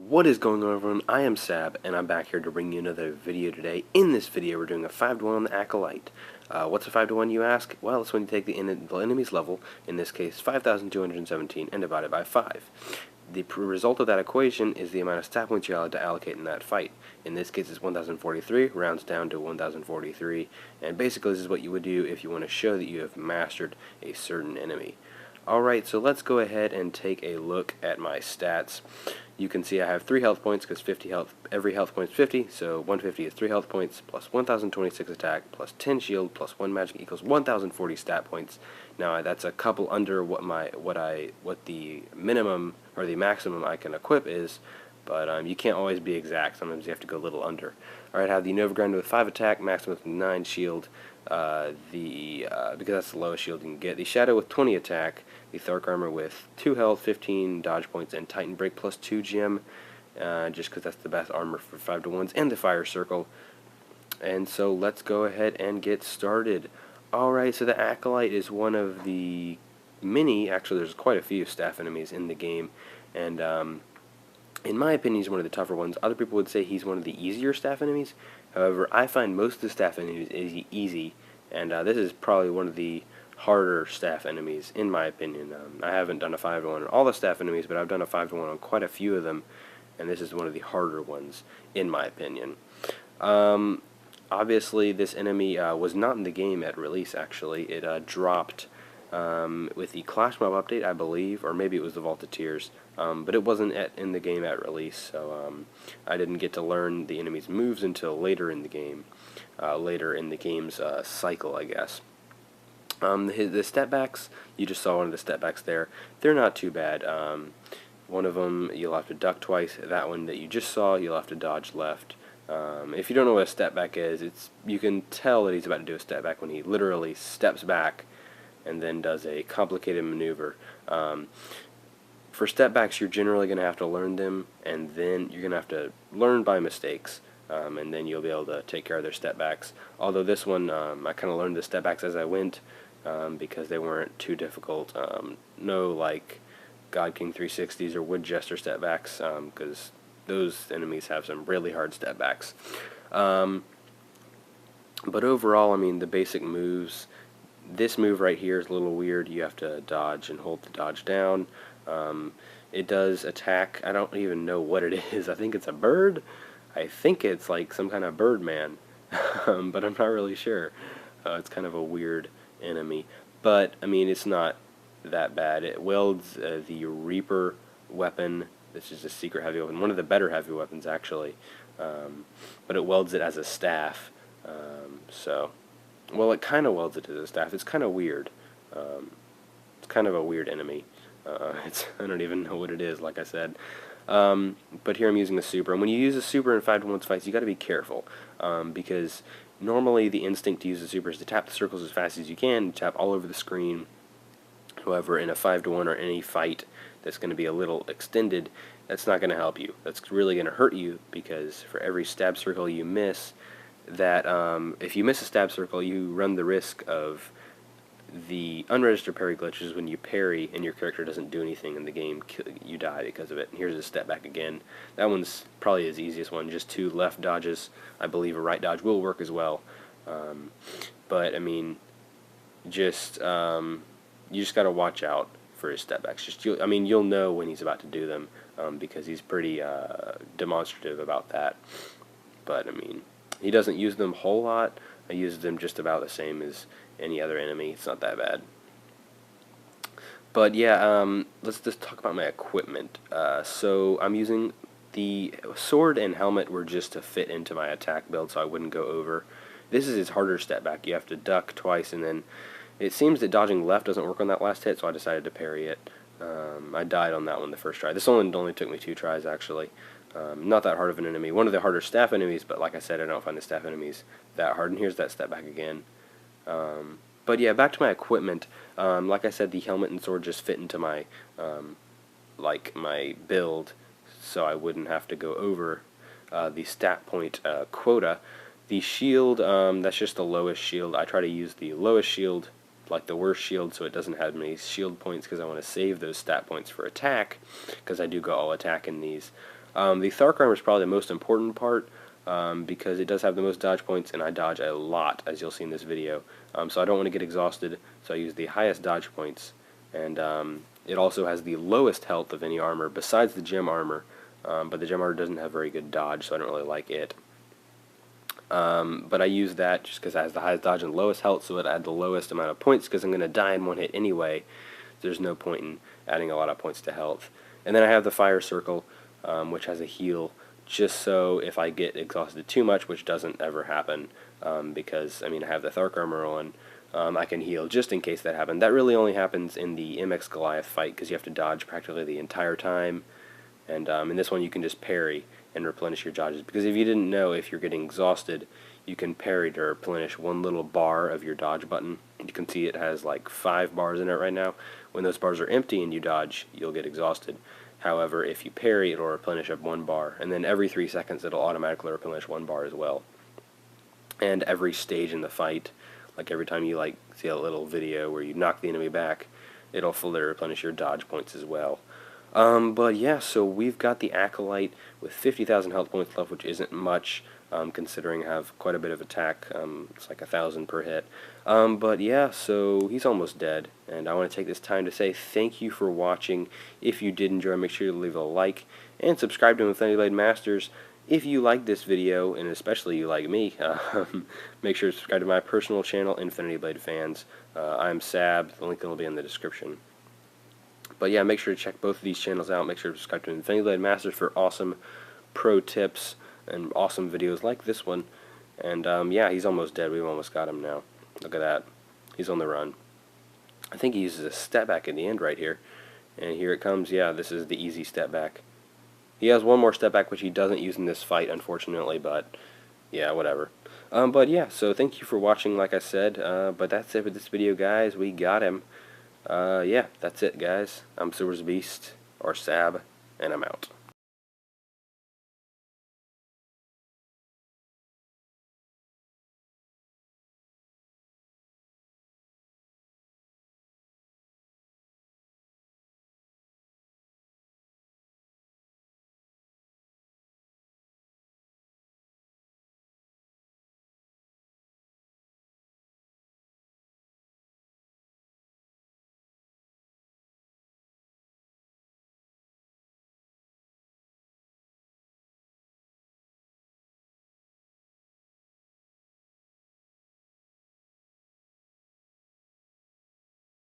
What is going on, everyone? I am SAB, and I'm back here to bring you another video today. In this video, we're doing a 5-to-1 on the Acolyte. What's a 5-to-1, you ask? Well, it's when you take the enemy's level, in this case 5,217, and divide it by 5. The result of that equation is the amount of stat points you're allowed to allocate in that fight. In this case, it's 1,043, rounds down to 1,043, and basically this is what you would do if you want to show that you have mastered a certain enemy. Alright, so let's go ahead and take a look at my stats. You can see I have 3 health points because 50 health, every health point is 50, so 150 is 3 health points, plus 1,026 attack, plus 10 shield, plus 1 magic equals 1,040 stat points. Now that's a couple under what the minimum or the maximum I can equip is, but you can't always be exact. Sometimes you have to go a little under. Alright, I have the Nova Grinder with 5 attack, maximum with 9 shield, because that's the lowest shield you can get. The Shadow with 20 attack, the Thark Armor with 2 health, 15 dodge points, and Titan Break plus 2 gem, just because that's the best armor for 5-to-1s, and the Fire Circle. And so let's go ahead and get started. Alright, so the Acolyte is one of the actually there's quite a few staff enemies in the game, and in my opinion he's one of the tougher ones. Other people would say he's one of the easier staff enemies. However, I find most of the staff enemies easy, and this is probably one of the harder staff enemies in my opinion. I haven't done a 5-to-1 on all the staff enemies, but I've done a 5-to-1 on quite a few of them, and this is one of the harder ones in my opinion. Obviously this enemy was not in the game at release. Actually, it dropped with the Clash Mob update, I believe, or maybe it was the Vault of Tears, but it wasn't in the game at release, so I didn't get to learn the enemy's moves until later in the game, later in the game's cycle, I guess. The step backs, you just saw one of the step backs there. They're not too bad. One of them you'll have to duck twice. That one that you just saw, you'll have to dodge left. If you don't know what a step back is, you can tell that he's about to do a step back when he literally steps back and then does a complicated maneuver. For step backs, you're generally going to have to learn them, and then you're going to have to learn by mistakes, and then you'll be able to take care of their step backs. Although this one, I kind of learned the step backs as I went, because they weren't too difficult. No like God King 360s or Wood Jester step backs, because those enemies have some really hard step backs. But overall, I mean, the basic moves. This move right here is a little weird. You have to dodge and hold the dodge down. It does attack. I don't even know what it is. I think it's a bird. I think it's like some kind of bird man, but I'm not really sure. It's kind of a weird enemy, but I mean, it's not that bad. It wields the Reaper weapon. This is a secret heavy weapon, one of the better heavy weapons actually, but it welds it as a staff. Well, it kind of welds it to the staff. It's kind of weird. It's kind of a weird enemy. I don't even know what it is, like I said. But here I'm using a super. And when you use a super in 5-to-1 fights, you got to be careful, because normally the instinct to use a super is to tap the circles as fast as you can, tap all over the screen. However, in a 5-to-1 or any fight that's going to be a little extended, that's not going to help you. That's really going to hurt you, because for every stab circle you miss, if you miss a stab circle, you run the risk of the unregistered parry glitches. When you parry and your character doesn't do anything in the game, you die because of it. And here's a step back again. That one's probably his easiest one. Just 2 left dodges. I believe a right dodge will work as well. But I mean, you just got to watch out for his step backs. You'll know when he's about to do them, because he's pretty demonstrative about that. But I mean, he doesn't use them a whole lot. I use them just about the same as any other enemy. It's not that bad. But yeah, let's just talk about my equipment. So I'm using the sword and helmet were just to fit into my attack build, so I wouldn't go over. This is his harder step back. You have to duck twice, and then it seems that dodging left doesn't work on that last hit, so I decided to parry it. I died on that one the first try. This one only took me 2 tries actually. Not that hard of an enemy. One of the harder staff enemies, but like I said, I don't find the staff enemies that hard. And here's that step back again. But yeah, back to my equipment. Like I said, the helmet and sword just fit into my my build, so I wouldn't have to go over the stat point quota. The shield, that's just the lowest shield. I try to use the lowest shield, like the worst shield, so it doesn't have many shield points, because I want to save those stat points for attack, because I do go all attack in these. The Thark armor is probably the most important part because it does have the most dodge points, and I dodge a lot, as you'll see in this video. So I don't want to get exhausted, so I use the highest dodge points. And it also has the lowest health of any armor besides the gem armor, but the gem armor doesn't have very good dodge, so I don't really like it. But I use that just because it has the highest dodge and lowest health, so it adds the lowest amount of points because I'm going to die in one hit anyway. There's no point in adding a lot of points to health. And then I have the fire circle, which has a heal, just so if I get exhausted too much, which doesn't ever happen, because I have the Thark armor on, I can heal just in case that happens. That really only happens in the MX Goliath fight because you have to dodge practically the entire time. And in this one you can just parry and replenish your dodges, because if you didn't know, if you're getting exhausted, you can parry to replenish one little bar of your dodge button. You can see it has like 5 bars in it right now. When those bars are empty and you dodge, you'll get exhausted. However, if you parry, it'll replenish up 1 bar, and then every 3 seconds it'll automatically replenish 1 bar as well. And every stage in the fight, like every time you see a little video where you knock the enemy back, it'll fully replenish your dodge points as well. But yeah, so we've got the Acolyte with 50,000 health points left, which isn't much, considering I have quite a bit of attack. It's like 1,000 per hit. But yeah, so he's almost dead, and I want to take this time to say thank you for watching. If you did enjoy, make sure to leave a like and subscribe to Infinity Blade Masters. If you like this video, and especially you like me, make sure to subscribe to my personal channel, Infinity Blade Fans. I'm SAB, the link will be in the description. But yeah, make sure to check both of these channels out. Make sure to subscribe to Infinity Blade Masters for awesome pro tips and awesome videos like this one. And yeah, he's almost dead. We've almost got him now. Look at that. He's on the run. I think he uses a step back at the end right here. And here it comes. Yeah, this is the easy step back. He has one more step back, which he doesn't use in this fight, unfortunately, but yeah, whatever. But yeah, so thank you for watching, like I said. But that's it for this video, guys. We got him. Yeah, that's it, guys. I'm Silver's Beast, or SAB, and I'm out.